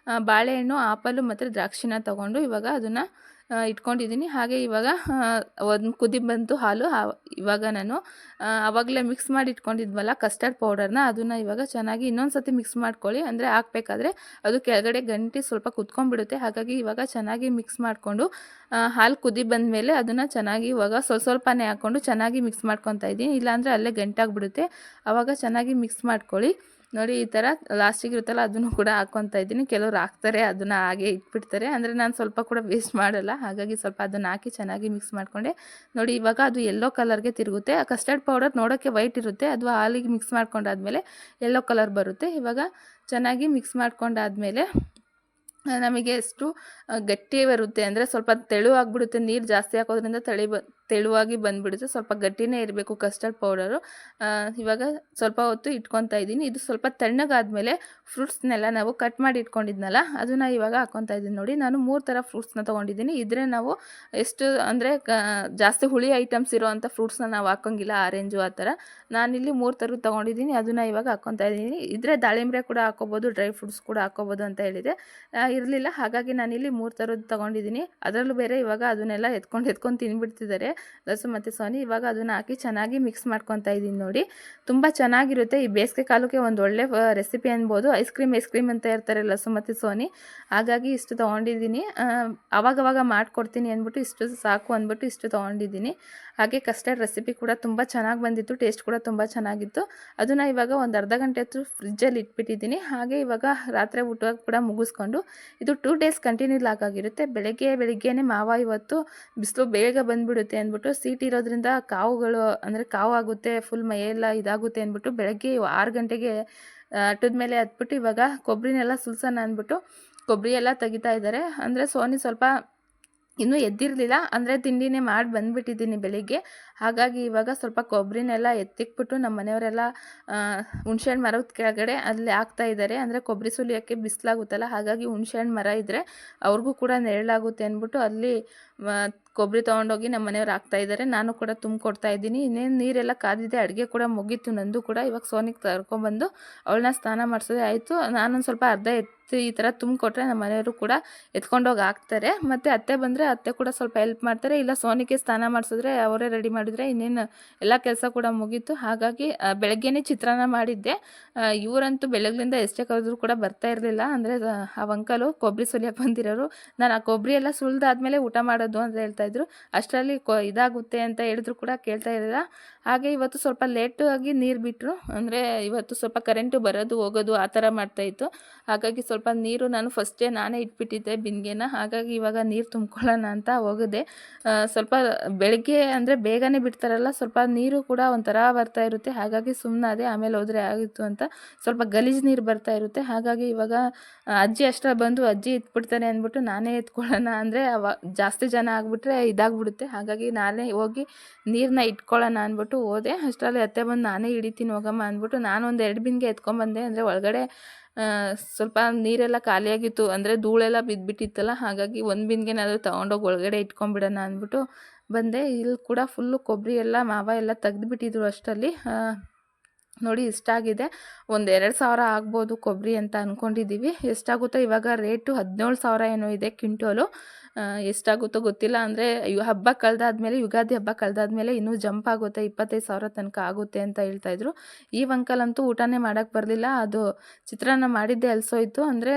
ಬಾಳೆಹಣ್ಣು, ಆಪಲು ಮತ್ತು ದ್ರಾಕ್ಷಿನ ತೊಗೊಂಡು ಇವಾಗ ಅದನ್ನು ಇಟ್ಕೊಂಡಿದ್ದೀನಿ. ಹಾಗೆ ಇವಾಗ ಒಂದು ಕುದಿ ಬಂತು ಹಾಲು. ಇವಾಗ ನಾನು ಆವಾಗಲೇ ಮಿಕ್ಸ್ ಮಾಡಿ ಇಟ್ಕೊಂಡಿದ್ವಲ್ಲ ಕಸ್ಟರ್ಡ್ ಪೌಡರ್ನ, ಅದನ್ನು ಇವಾಗ ಚೆನ್ನಾಗಿ ಇನ್ನೊಂದು ಸತಿ ಮಿಕ್ಸ್ ಮಾಡ್ಕೊಳ್ಳಿ. ಅಂದರೆ ಹಾಕಬೇಕಾದ್ರೆ ಅದು ಕೆಳಗಡೆ ಗಂಟಿ ಸ್ವಲ್ಪ ಕುತ್ಕೊಂಡ್ಬಿಡುತ್ತೆ. ಹಾಗಾಗಿ ಇವಾಗ ಚೆನ್ನಾಗಿ ಮಿಕ್ಸ್ ಮಾಡಿಕೊಂಡು ಹಾಲು ಕುದಿ ಬಂದಮೇಲೆ ಅದನ್ನು ಚೆನ್ನಾಗಿ ಇವಾಗ ಸ್ವಲ್ಪನೇ ಹಾಕ್ಕೊಂಡು ಚೆನ್ನಾಗಿ ಮಿಕ್ಸ್ ಮಾಡ್ಕೊತಾ ಇದ್ದೀನಿ. ಇಲ್ಲಾಂದರೆ ಅಲ್ಲೇ ಗಂಟಾಗ್ಬಿಡುತ್ತೆ. ಆವಾಗ ಚೆನ್ನಾಗಿ ಮಿಕ್ಸ್ ಮಾಡ್ಕೊಳ್ಳಿ. ನೋಡಿ ಈ ಥರ ಲಾಸ್ಟಿಗೆ ಇರುತ್ತಲ್ಲ ಅದನ್ನು ಕೂಡ ಹಾಕ್ಕೊತಾ ಇದ್ದೀನಿ. ಕೆಲವ್ರು ಹಾಕ್ತಾರೆ, ಅದನ್ನು ಹಾಗೆ ಇಟ್ಬಿಡ್ತಾರೆ. ಅಂದರೆ ನಾನು ಸ್ವಲ್ಪ ಕೂಡ ವೇಸ್ಟ್ ಮಾಡಲ್ಲ, ಹಾಗಾಗಿ ಸ್ವಲ್ಪ ಅದನ್ನು ಹಾಕಿ ಚೆನ್ನಾಗಿ ಮಿಕ್ಸ್ ಮಾಡಿಕೊಂಡೆ. ನೋಡಿ ಇವಾಗ ಅದು ಯೆಲ್ಲೋ ಕಲರ್ಗೆ ತಿರುಗುತ್ತೆ. ಆ ಕಸ್ಟರ್ಡ್ ಪೌಡರ್ ನೋಡೋಕ್ಕೆ ವೈಟ್ ಇರುತ್ತೆ, ಅದು ಹಾಲಿಗೆ ಮಿಕ್ಸ್ ಮಾಡ್ಕೊಂಡಾದ್ಮೇಲೆ ಯೆಲ್ಲೋ ಕಲರ್ ಬರುತ್ತೆ. ಇವಾಗ ಚೆನ್ನಾಗಿ ಮಿಕ್ಸ್ ಮಾಡ್ಕೊಂಡಾದ್ಮೇಲೆ ನಮಗೆ ಎಷ್ಟು ಗಟ್ಟಿ ಬರುತ್ತೆ ಅಂದರೆ ಸ್ವಲ್ಪ ತೆಳುವಾಗಿಬಿಡುತ್ತೆ. ನೀರು ಜಾಸ್ತಿ ಹಾಕೋದ್ರಿಂದ ತೆಳುವಾಗಿ ಬಂದುಬಿಡುತ್ತೆ. ಸ್ವಲ್ಪ ಗಟ್ಟಿನೇ ಇರಬೇಕು ಕಸ್ಟರ್ಡ್ ಪೌಡರು. ಇವಾಗ ಸ್ವಲ್ಪ ಹೊತ್ತು ಇಟ್ಕೊತಾ ಇದ್ದೀನಿ. ಇದು ಸ್ವಲ್ಪ ತಣ್ಣಗಾದ್ಮೇಲೆ ಫ್ರೂಟ್ಸ್ನೆಲ್ಲ ನಾವು ಕಟ್ ಮಾಡಿ ಇಟ್ಕೊಂಡಿದ್ನಲ್ಲ ಅದನ್ನು ಇವಾಗ ಹಾಕ್ಕೊತಾ ಇದ್ದೀನಿ. ನೋಡಿ ನಾನು 3 ಥರ ಫ್ರೂಟ್ಸ್ನ ತೊಗೊಂಡಿದ್ದೀನಿ. ಇದ್ರೆ ನಾವು ಎಷ್ಟು ಅಂದರೆ ಜಾಸ್ತಿ ಹುಳಿ ಐಟಮ್ಸ್ ಇರೋವಂಥ ಫ್ರೂಟ್ಸ್ನ ನಾವು ಹಾಕೋಂಗಿಲ್ಲ, ಆರೆಂಜು ಆ ಥರ. ನಾನಿಲ್ಲಿ 3 ಥರದ್ದು ತೊಗೊಂಡಿದ್ದೀನಿ, ಅದನ್ನು ಇವಾಗ ಹಾಕ್ಕೊತಾ ಇದ್ದೀನಿ. ಇದ್ರೆ ದಾಳಿಂಬೆ ಕೂಡ ಹಾಕೋಬೋದು, ಡ್ರೈ ಫ್ರೂಟ್ಸ್ ಕೂಡ ಹಾಕೋಬೋದು ಅಂತ ಹೇಳಿದೆ. ಇರಲಿಲ್ಲ, ಹಾಗಾಗಿ ನಾನಿಲ್ಲಿ 3 ಥರದ್ದು ತೊಗೊಂಡಿದ್ದೀನಿ. ಅದರಲ್ಲೂ ಬೇರೆ ಇವಾಗ ಅದನ್ನೆಲ್ಲ ಎತ್ಕೊಂಡು ತಿಂದುಬಿಡ್ತಿದ್ದಾರೆ ಲಸು ಮತ್ತು ಸೋನಿ. ಇವಾಗ ಅದನ್ನು ಹಾಕಿ ಚೆನ್ನಾಗಿ ಮಿಕ್ಸ್ ಮಾಡ್ಕೊತಾ ಇದ್ದೀನಿ. ನೋಡಿ ತುಂಬ ಚೆನ್ನಾಗಿರುತ್ತೆ. ಈ ಬೇಸಿಗೆ ಕಾಲಕ್ಕೆ ಒಂದು ಒಳ್ಳೆ ರೆಸಿಪಿ ಅನ್ಬೋದು. ಐಸ್ ಕ್ರೀಮ್ ಅಂತ ಇರ್ತಾರೆ ಲಸು ಮತ್ತು ಸೋನಿ, ಹಾಗಾಗಿ ಇಷ್ಟು ತೊಗೊಂಡಿದ್ದೀನಿ. ಆವಾಗವಾಗ ಮಾಡಿಕೊಡ್ತೀನಿ ಅಂದ್ಬಿಟ್ಟು ಇಷ್ಟು ಸಾಕು ಅಂದ್ಬಿಟ್ಟು ಇಷ್ಟು ತೊಗೊಂಡಿದ್ದೀನಿ. ಹಾಗೆ ಕಸ್ಟರ್ಡ್ ರೆಸಿಪಿ ಕೂಡ ತುಂಬ ಚೆನ್ನಾಗಿ ಬಂದಿತ್ತು, ಟೇಸ್ಟ್ ಕೂಡ ತುಂಬ ಚೆನ್ನಾಗಿತ್ತು. ಅದನ್ನು ಇವಾಗ ಒಂದು ಅರ್ಧ ಗಂಟೆ ಹೊತ್ತು ಫ್ರಿಜ್ಜಲ್ಲಿ ಇಟ್ಬಿಟ್ಟಿದ್ದೀನಿ. ಹಾಗೆ ಇವಾಗ ರಾತ್ರಿ ಊಟ ಕೂಡ ಮುಗಿಸ್ಕೊಂಡು ಇದು 2 ಡೇಸ್ ಕಂಟಿನ್ಯೂ ಆಗಿರುತ್ತೆ. ಬೆಳಗ್ಗೆನೇ ಮಾವ ಇವತ್ತು ಬಿಸಿಲು ಬೇಗ ಬಂದುಬಿಡುತ್ತೆ ಅಂದ್ಬಿಟ್ಟು, ಸೀಟ್ ಇರೋದ್ರಿಂದ ಕಾವುಗಳು ಅಂದರೆ ಕಾವು ಆಗುತ್ತೆ, ಫುಲ್ ಮೈಯೆಲ್ಲ ಇದಾಗುತ್ತೆ ಅಂದ್ಬಿಟ್ಟು ಬೆಳಗ್ಗೆ 6 ಗಂಟೆಗೆ ಆಟದ ಮೇಲೆ ಹತ್ಬಿಟ್ಟು ಇವಾಗ ಕೊಬ್ಬರಿನೆಲ್ಲ ಸುಲ್ಸೋಣ ಅಂದ್ಬಿಟ್ಟು ಕೊಬ್ಬರಿ ಎಲ್ಲ ತೆಗಿತಾ ಇದ್ದಾರೆ. ಅಂದರೆ ಸೋನಿ ಸ್ವಲ್ಪ ಇನ್ನೂ ಎದ್ದಿರಲಿಲ್ಲ, ಅಂದರೆ ತಿಂಡಿನೇ ಮಾಡಿ ಬಂದುಬಿಟ್ಟಿದ್ದೀನಿ ಬೆಳಿಗ್ಗೆ. ಹಾಗಾಗಿ ಇವಾಗ ಸ್ವಲ್ಪ ಕೊಬ್ಬರಿನೆಲ್ಲ ಎತ್ತಿಕ್ಬಿಟ್ಟು ನಮ್ಮ ಮನೆಯವರೆಲ್ಲ ಹುಣ್ಸೆಹಣ್ಣು ಮರದ ಕೆಳಗಡೆ ಅಲ್ಲಿ ಹಾಕ್ತಾ ಇದ್ದಾರೆ. ಅಂದರೆ ಕೊಬ್ಬರಿ ಸುಲಿಯೋಕ್ಕೆ ಬಿಸಿಲಾಗುತ್ತಲ್ಲ, ಹಾಗಾಗಿ ಹುಣ್ಸೆಹಣ್ಣು ಮರ ಇದ್ದರೆ ಅವ್ರಿಗೂ ಕೂಡ ನೆರಳಾಗುತ್ತೆ ಅಂದ್ಬಿಟ್ಟು ಅಲ್ಲಿ ಕೊಬ್ಬರಿ ತೊಗೊಂಡೋಗಿ ನಮ್ಮ ಮನೆಯವ್ರು ಹಾಕ್ತಾಯಿದ್ದಾರೆ. ನಾನು ಕೂಡ ತುಂಬಿಕೊಡ್ತಾ ಇದ್ದೀನಿ. ಇನ್ನೇನು ನೀರೆಲ್ಲ ಕಾದಿದೆ, ಅಡುಗೆ ಕೂಡ ಮುಗೀತು ನಂದು ಕೂಡ. ಇವಾಗ ಸೋನಿಗೆ ಕರ್ಕೊಂಬಂದು ಅವಳನ್ನ ಸ್ನಾನ ಮಾಡಿಸೋದೇ ಆಯಿತು. ನಾನೊಂದು ಸ್ವಲ್ಪ ಅರ್ಧ ಈ ಥರ ತುಂಬಿಕೊಟ್ರೆ ನಮ್ಮ ಮನೆಯವರು ಕೂಡ ಎತ್ಕೊಂಡೋಗಿ ಹಾಕ್ತಾರೆ. ಮತ್ತು ಅತ್ತೆ ಬಂದರೆ ಅತ್ತೆ ಕೂಡ ಸ್ವಲ್ಪ ಹೆಲ್ಪ್ ಮಾಡ್ತಾರೆ. ಇಲ್ಲ ಸೋನಿಗೆ ಸ್ನಾನ ಮಾಡಿಸಿದ್ರೆ ಅವರೇ ರೆಡಿ ಮಾಡಿದರೆ ಇನ್ನೇನು ಎಲ್ಲ ಕೆಲಸ ಕೂಡ ಮುಗೀತು. ಹಾಗಾಗಿ ಬೆಳಗ್ಗೆನೇ ಚಿತ್ರಾನ್ನ ಮಾಡಿದ್ದೆ. ಇವರಂತೂ ಬೆಳಗ್ಲಿಂದ ಎಷ್ಟೇ ಕರೆದ್ರೂ ಕೂಡ ಬರ್ತಾ ಇರಲಿಲ್ಲ. ಅಂದರೆ ಆ ಅಂಕಲು ಕೊಬ್ಬರಿ ಸುಲಿಯಕ್ಕೆ ಬಂದಿರೋರು. ನಾನು ಆ ಕೊಬ್ಬರಿ ಎಲ್ಲ ಸುಲಿದಾದ್ಮೇಲೆ ಊಟ ಮಾಡೋದು ಅಂತ ಹೇಳ್ತಾಯಿದ್ರು. ಅಷ್ಟರಲ್ಲಿ ಇದಾಗುತ್ತೆ ಅಂತ ಹೇಳಿದ್ರು ಕೂಡ ಕೇಳ್ತಾ ಇರಲಿಲ್ಲ. ಹಾಗೆ ಇವತ್ತು ಸ್ವಲ್ಪ ಲೇಟಾಗಿ ನೀರು ಬಿಟ್ಟರು. ಅಂದರೆ ಇವತ್ತು ಸ್ವಲ್ಪ ಕರೆಂಟು ಬರೋದು ಹೋಗೋದು ಆ ಥರ ಮಾಡ್ತಾಯಿತ್ತು. ಹಾಗಾಗಿ ಸ್ವಲ್ಪ ನೀರು ನಾನು ಫಸ್ಟೇ ನಾನೇ ಇಟ್ಬಿಟ್ಟಿದ್ದೆ ಬಿಂದಿಗೆನ. ಹಾಗಾಗಿ ಇವಾಗ ನೀರು ತುಂಬ್ಕೊಳ್ಳೋಣ ಅಂತ ಹೋಗಿದೆ. ಸ್ವಲ್ಪ ಬೆಳಗ್ಗೆ ಅಂದರೆ ಬೇಗನೆ ಬಿಡ್ತಾರಲ್ಲ, ಸ್ವಲ್ಪ ನೀರು ಕೂಡ ಒಂಥರ ಬರ್ತಾ ಇರುತ್ತೆ. ಹಾಗಾಗಿ ಸುಮ್ಮನಾದೆ, ಆಮೇಲೆ ಹೋದರೆ ಆಗಿತ್ತು ಅಂತ. ಸ್ವಲ್ಪ ಗಲೀಜು ನೀರು ಬರ್ತಾ ಇರುತ್ತೆ. ಹಾಗಾಗಿ ಇವಾಗ ಅಜ್ಜಿ ಅಷ್ಟರ ಬಂದು ಅಜ್ಜಿ ಎತ್ಬಿಡ್ತಾನೆ ಅಂದ್ಬಿಟ್ಟು ನಾನೇ ಎತ್ಕೊಳ್ಳೋಣ, ಅಂದರೆ ಜಾಸ್ತಿ ಜನ ಆಗಿಬಿಟ್ರೆ ಇದಾಗ್ಬಿಡುತ್ತೆ. ಹಾಗಾಗಿ ನಾನೇ ಹೋಗಿ ನೀರನ್ನ ಇಟ್ಕೊಳ್ಳೋಣ ಅಂದ್ಬಿಟ್ಟು ಹೋದೆ. ಅಷ್ಟರಲ್ಲಿ ಅತ್ತೆ ಬಂದು ನಾನೇ ಹಿಡಿತೀನಿ ಹೋಗಮ್ಮ ಅಂದ್ಬಿಟ್ಟು ನಾನು ಒಂದು 2 ಬಿಂದಿಗೆ ಎತ್ಕೊಂಡ್ಬಂದೆ. ಅಂದರೆ ಒಳಗಡೆ ಸ್ವಲ್ಪ ನೀರೆಲ್ಲ ಖಾಲಿಯಾಗಿತ್ತು, ಅಂದರೆ ಧೂಳೆಲ್ಲ ಬಿದ್ದುಬಿಟ್ಟಿತ್ತಲ್ಲ. ಹಾಗಾಗಿ ಒಂದು ಬಿಂದಿಗೆನಾದರೂ ತೊಗೊಂಡೋಗಿ ಒಳಗಡೆ ಇಟ್ಕೊಂಡ್ಬಿಡೋಣ ಅಂದ್ಬಿಟ್ಟು ಬಂದೆ. ಇಲ್ಲಿ ಕೂಡ ಫುಲ್ಲು ಕೊಬ್ಬರಿ ಎಲ್ಲ ಮಾವ ಎಲ್ಲ ತೆಗೆದುಬಿಟ್ಟಿದ್ರು ಅಷ್ಟರಲ್ಲಿ. ನೋಡಿ ಇಷ್ಟಾಗಿದೆ. ಒಂದು 2,000 ಆಗ್ಬೋದು ಕೊಬ್ಬರಿ ಅಂತ ಅಂದ್ಕೊಂಡಿದ್ದೀವಿ. ಎಷ್ಟಾಗುತ್ತೋ ಇವಾಗ ರೇಟು 17,000 ಏನೋ ಇದೆ ಕ್ವಿಂಟೋಲು. ಎಷ್ಟಾಗುತ್ತೋ ಗೊತ್ತಿಲ್ಲ. ಅಂದರೆ ಹಬ್ಬ ಕಳೆದಾದ್ಮೇಲೆ, ಯುಗಾದಿ ಹಬ್ಬ ಕಳೆದಾದ್ಮೇಲೆ ಇನ್ನೂ ಜಂಪ್ ಆಗುತ್ತೆ, 25,000 ತನಕ ಆಗುತ್ತೆ ಅಂತ ಹೇಳ್ತಾಯಿದ್ರು. ಈ ಅಂಕಲಂತೂ ಊಟನೇ ಮಾಡೋಕ್ಕೆ ಬರಲಿಲ್ಲ. ಅದು ಚಿತ್ರಾನ್ನ ಮಾಡಿದ್ದೆ ಅಲಸೋಯ್ತು. ಅಂದರೆ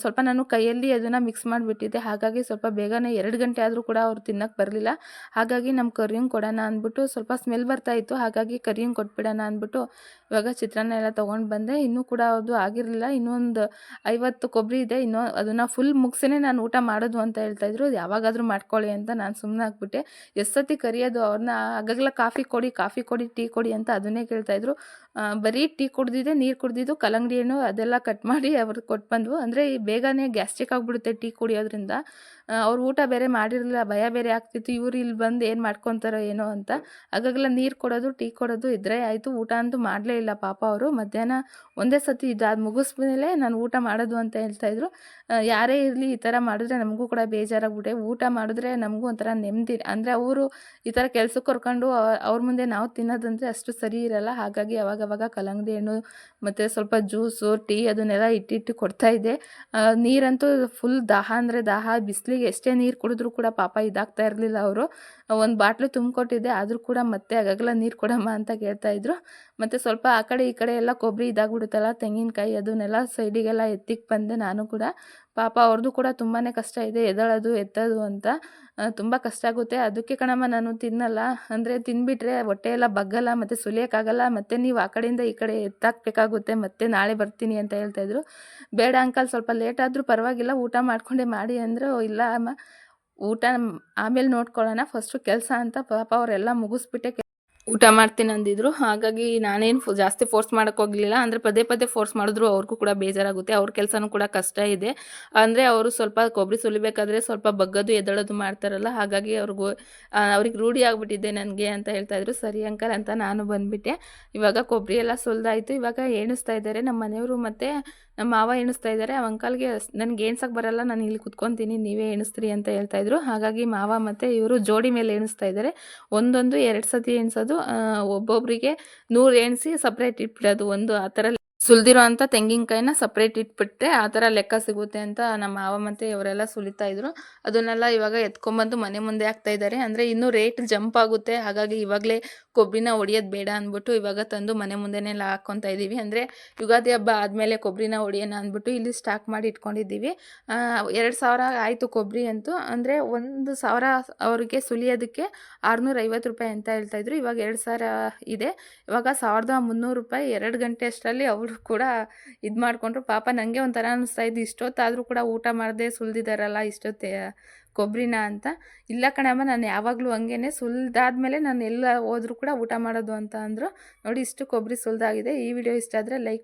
ಸ್ವಲ್ಪ ನಾನು ಕೈಯಲ್ಲಿ ಅದನ್ನು ಮಿಕ್ಸ್ ಮಾಡಿಬಿಟ್ಟಿದ್ದೆ. ಹಾಗಾಗಿ ಸ್ವಲ್ಪ ಬೇಗನೆ 2 ಗಂಟೆ ಆದರೂ ಕೂಡ ಅವ್ರು ತಿನ್ನೋಕ್ಕೆ ಬರಲಿಲ್ಲ. ಹಾಗಾಗಿ ನಮ್ಮ ಕರಿಯಂಗೆ ಕೊಡೋಣ ಅಂದ್ಬಿಟ್ಟು ಸ್ವಲ್ಪ ಸ್ಮೆಲ್ ಬರ್ತಾಯಿತ್ತು. ಹಾಗಾಗಿ ಕರಿಯಂಗೆ ಕೊಟ್ಬಿಡೋಣ ಅಂದ್ಬಿಟ್ಟು ಇವಾಗ ಚಿತ್ರಾನ್ನ ಎಲ್ಲ ತೊಗೊಂಡು ಬಂದೆ. ಇನ್ನೂ ಕೂಡ ಅದು ಆಗಿರಲಿಲ್ಲ. ಇನ್ನೊಂದು 50 ಕೊಬ್ಬರಿ ಇದೆ. ಇನ್ನೂ ಅದನ್ನು ಫುಲ್ ಮುಗಿಸೇ ನಾನು ಊಟ ಮಾಡೋದು ಅಂತ ಹೇಳ್ತಾಯಿದ್ರು. ಯಾವಾಗಾದರೂ ಮಾಡ್ಕೊಳ್ಳಿ ಅಂತ ನಾನು ಸುಮ್ಮನೆ ಆಗ್ಬಿಟ್ಟೆ. ಎಷ್ಟೊತ್ತಿ ಕರಿಯೋದು ಅವ್ರನ್ನ. ಆಗಾಗಲೇ ಕಾಫಿ ಕೊಡಿ, ಟೀ ಕೊಡಿ ಅಂತ ಅದನ್ನೇ ಕೇಳ್ತಾಯಿದ್ರು. ಬರೀ ಟೀ ಕುಡ್ದಿದ್ದೆ, ನೀರು ಕುಡ್ದಿದ್ದು, ಕಲ್ಲಂಗಡಿ ಹಣ್ಣು ಅದೆಲ್ಲ ಕಟ್ ಮಾಡಿ ಅವ್ರಿಗೆ ಕೊಟ್ಟು ಬಂದ್ವು. ಅಂದರೆ ಬೇಗನೆ ಗ್ಯಾಸ್ಟ್ರಿಕ್ ಆಗಿಬಿಡುತ್ತೆ ಟೀ ಕುಡಿಯೋದ್ರಿಂದ. ಅವ್ರು ಊಟ ಬೇರೆ ಮಾಡಿರಲಿಲ್ಲ, ಭಯ ಬೇರೆ ಆಗ್ತಿತ್ತು ಇವ್ರು ಇಲ್ಲಿ ಬಂದು ಏನು ಮಾಡ್ಕೊತಾರೋ ಏನೋ ಅಂತ. ಆಗಾಗಲೇ ನೀರು ಕೊಡೋದು, ಟೀ ಕೊಡೋದು ಇದ್ರೆ ಆಯಿತು. ಊಟ ಅಂತೂ ಮಾಡಲೇ ಇಲ್ಲ ಪಾಪ ಅವರು. ಮಧ್ಯಾಹ್ನ ಒಂದೇ ಸತಿ ಇದಾದ ಮುಗಿಸ್ಮೇಲೆ ನಾನು ಊಟ ಮಾಡೋದು ಅಂತ ಹೇಳ್ತಾಯಿದ್ರು. ಯಾರೇ ಇರಲಿ ಈ ಥರ ಮಾಡಿದ್ರೆ ನಮಗೂ ಕೂಡ ಬೇಜಾರಾಗ್ಬಿಟ್ಟೆ. ಊಟ ಮಾಡಿದ್ರೆ ನಮಗೂ ಒಂಥರ ನೆಮ್ಮದಿ. ಅಂದರೆ ಅವರು ಈ ಥರ ಕೆಲ್ಸಕ್ಕೆ ಕರ್ಕೊಂಡು ಅವ್ರ ಮುಂದೆ ನಾವು ತಿನ್ನೋದಂದರೆ ಅಷ್ಟು ಸರಿ ಇರಲ್ಲ. ಹಾಗಾಗಿ ಅವಾಗ ಅವಾಗವಾಗ ಕಲ್ಲಂಗಡಿ ಹಣ್ಣು ಮತ್ತು ಸ್ವಲ್ಪ ಜ್ಯೂಸು ಟೀ ಅದನ್ನೆಲ್ಲ ಇಟ್ಟಿಟ್ಟು ಕೊಡ್ತಾಯಿದ್ದೆ. ನೀರಂತೂ ಫುಲ್ ದಾಹ ಅಂದರೆ ದಾಹ, ಬಿಸಿಲಿಗೆ ಎಷ್ಟೇ ನೀರು ಕುಡಿದ್ರೂ ಕೂಡ ಪಾಪ ಇದಾಗ್ತಾ ಇರಲಿಲ್ಲ ಅವರು. ಒಂದು ಬಾಟ್ಲು ತುಂಬಿಕೊಟ್ಟಿದ್ದೆ, ಆದರೂ ಕೂಡ ಮತ್ತೆ ಆಗಾಗಲ ನೀರು ಕೊಡಮ್ಮ ಅಂತ ಕೇಳ್ತಾಯಿದ್ರು. ಮತ್ತು ಸ್ವಲ್ಪ ಆ ಕಡೆ ಈ ಕಡೆ ಎಲ್ಲ ಕೊಬ್ಬರಿ ಇದಾಗ್ಬಿಡುತ್ತಲ್ಲ, ತೆಂಗಿನಕಾಯಿ ಅದನ್ನೆಲ್ಲ ಸೈಡಿಗೆಲ್ಲ ಎತ್ತಿಕ್ಕೆ ಬಂದೆ ನಾನು ಕೂಡ. ಪಾಪ ಅವ್ರದ್ದು ಕೂಡ ತುಂಬಾ ಕಷ್ಟ ಇದೆ, ಎದ್ದೇಳೋದು ಎತ್ತೋದು ಅಂತ ತುಂಬ ಕಷ್ಟ ಆಗುತ್ತೆ. ಅದಕ್ಕೆ ಕಣಮ್ಮ ನಾನು ತಿನ್ನಲ್ಲ, ಅಂದರೆ ತಿಂದುಬಿಟ್ರೆ ಹೊಟ್ಟೆ ಎಲ್ಲ ಬಗ್ಗಲ್ಲ ಮತ್ತು ಸುಲಿಯೋಕ್ಕಾಗಲ್ಲ, ಮತ್ತು ನೀವು ಆ ಕಡೆಯಿಂದ ಈ ಕಡೆ ಎತ್ತಾಕಬೇಕಾಗುತ್ತೆ, ಮತ್ತೆ ನಾಳೆ ಬರ್ತೀನಿ ಅಂತ ಹೇಳ್ತಾಯಿದ್ರು. ಬೇಡ ಅಂಕಲ್, ಸ್ವಲ್ಪ ಲೇಟ್ ಆದರೂ ಪರವಾಗಿಲ್ಲ, ಊಟ ಮಾಡಿಕೊಂಡೇ ಮಾಡಿ ಅಂದರು. ಇಲ್ಲ ಅಮ್ಮ, ಊಟ ಆಮೇಲೆ ನೋಡ್ಕೊಳ್ಳೋಣ, ಫಸ್ಟು ಕೆಲಸ ಅಂತ ಪಾಪ ಅವರೆಲ್ಲ ಮುಗಿಸ್ಬಿಟ್ಟೆ ಊಟ ಮಾಡ್ತೀನಿ ಅಂದಿದ್ರು. ಹಾಗಾಗಿ ನಾನೇನು ಜಾಸ್ತಿ ಫೋರ್ಸ್ ಮಾಡೋಕ್ಕೆ ಹೋಗಲಿಲ್ಲ. ಅಂದರೆ ಪದೇ ಪದೇ ಫೋರ್ಸ್ ಮಾಡಿದ್ರು ಅವ್ರಿಗೂ ಕೂಡ ಬೇಜಾರಾಗುತ್ತೆ, ಅವ್ರ ಕೆಲಸನೂ ಕೂಡ ಕಷ್ಟ ಇದೆ. ಅಂದರೆ ಅವರು ಸ್ವಲ್ಪ ಕೊಬ್ಬರಿ ಸುಲಿಬೇಕಾದ್ರೆ ಸ್ವಲ್ಪ ಬಗ್ಗೋದು ಎದ್ದೇಳೋದು ಮಾಡ್ತಾರಲ್ಲ, ಹಾಗಾಗಿ ಅವ್ರಿಗೆ ರೂಢಿ ಆಗಿಬಿಟ್ಟಿದೆ ನನಗೆ ಅಂತ ಹೇಳ್ತಾಯಿದ್ರು. ಸರಿ ಅಂಕಲ್ ಅಂತ ನಾನು ಬಂದುಬಿಟ್ಟೆ. ಇವಾಗ ಕೊಬ್ಬರಿ ಎಲ್ಲ ಸುಲಿದಾಯಿತು. ಇವಾಗ ಎಣಿಸ್ತಾ ಇದ್ದಾರೆ ನಮ್ಮ ಮನೆಯವರು, ಮತ್ತು ನಮ್ಮ ಮಾವ ಎಣಿಸ್ತಾ ಇದ್ದಾರೆ. ಆ ಅಂಕಲ್ಗೆ ನನಗೆ ಎಣ್ಸಕ್ಕೆ ಬರಲ್ಲ, ನಾನು ಇಲ್ಲಿ ಕುತ್ಕೊತೀನಿ, ನೀವೇ ಎಣಿಸ್ತೀರಿ ಅಂತ ಹೇಳ್ತಾಯಿದ್ರು. ಹಾಗಾಗಿ ಮಾವ ಮತ್ತು ಇವರು ಜೋಡಿ ಮೇಲೆ ಎಣಿಸ್ತಾ ಇದ್ದಾರೆ. ಒಂದೊಂದು 2 ಸತಿ ಎಣಿಸೋದು, ಒಬ್ಬೊಬ್ಬರಿಗೆ 100 ಎಣಿಸಿ ಸಪ್ರೇಟ್ ಇಟ್ಬಿಡೋದು. ಒಂದು ಆ ಥರ ಸುಲಿದಿರೋ ಅಂಥ ತೆಂಗಿನಕಾಯಿನ ಸಪ್ರೇಟ್ ಇಟ್ಬಿಟ್ರೆ ಆ ಥರ ಲೆಕ್ಕ ಸಿಗುತ್ತೆ ಅಂತ ನಮ್ಮ ಮಾವ ಮತ್ತು ಇವರೆಲ್ಲ ಸುಲಿತಾ ಇದ್ರು. ಅದನ್ನೆಲ್ಲ ಇವಾಗ ಎತ್ಕೊಂಬಂದು ಮನೆ ಮುಂದೆ ಹಾಕ್ತಾ ಇದ್ದಾರೆ. ಅಂದರೆ ಇನ್ನೂ ರೇಟ್ ಜಂಪ್ ಆಗುತ್ತೆ, ಹಾಗಾಗಿ ಇವಾಗಲೇ ಕೊಬ್ಬರಿನ ಹೊಡಿಯೋದು ಬೇಡ ಅಂದ್ಬಿಟ್ಟು ಇವಾಗ ತಂದು ಮನೆ ಮುಂದೆನೆಲ್ಲ ಹಾಕ್ಕೊತಾ ಇದ್ದೀವಿ. ಅಂದರೆ ಯುಗಾದಿ ಹಬ್ಬ ಆದಮೇಲೆ ಕೊಬ್ಬರಿನ ಹೊಡಿಯೋಣ ಅಂದ್ಬಿಟ್ಟು ಇಲ್ಲಿ ಸ್ಟಾಕ್ ಮಾಡಿ ಇಟ್ಕೊಂಡಿದ್ದೀವಿ. 2000 ಆಯಿತು ಕೊಬ್ಬರಿ ಅಂತೂ. ಅಂದರೆ 1000 ಅವರಿಗೆ ಸುಲಿಯೋದಕ್ಕೆ 650 ರೂಪಾಯಿ ಅಂತ ಹೇಳ್ತಾಯಿದ್ರು. ಇವಾಗ 2000 ಇದೆ. ಇವಾಗ 1300 ರೂಪಾಯಿ 2 ಗಂಟೆ ಅಷ್ಟರಲ್ಲಿ ಅವರು ಕೂಡ ಇದು ಮಾಡಿಕೊಂಡ್ರು. ಪಾಪ ನನಗೆ ಒಂಥರ ಅನ್ನಿಸ್ತಾ ಇದ್ದು, ಇಷ್ಟೊತ್ತಾದರೂ ಕೂಡ ಊಟ ಮಾಡದೆ ಸುಲಿದಿದ್ದಾರಲ್ಲ ಇಷ್ಟೊತ್ತೇ ಕೊಬ್ಬರಿನ ಅಂತ. ಇಲ್ಲ ಕಣಮ್ಮ, ನಾನು ಯಾವಾಗಲೂ ಹಂಗೇ ಸುಲಿದಾದ್ಮೇಲೆ ನಾನು ಎಲ್ಲ ಹೋದ್ರೂ ಕೂಡ ಊಟ ಮಾಡೋದು ಅಂತ ಅಂದರು. ನೋಡಿ, ಇಷ್ಟು ಕೊಬ್ಬರಿ ಸುಲಿದಾಗಿದೆ. ಈ ವಿಡಿಯೋ ಇಷ್ಟ ಆದರೆ ಲೈಕ್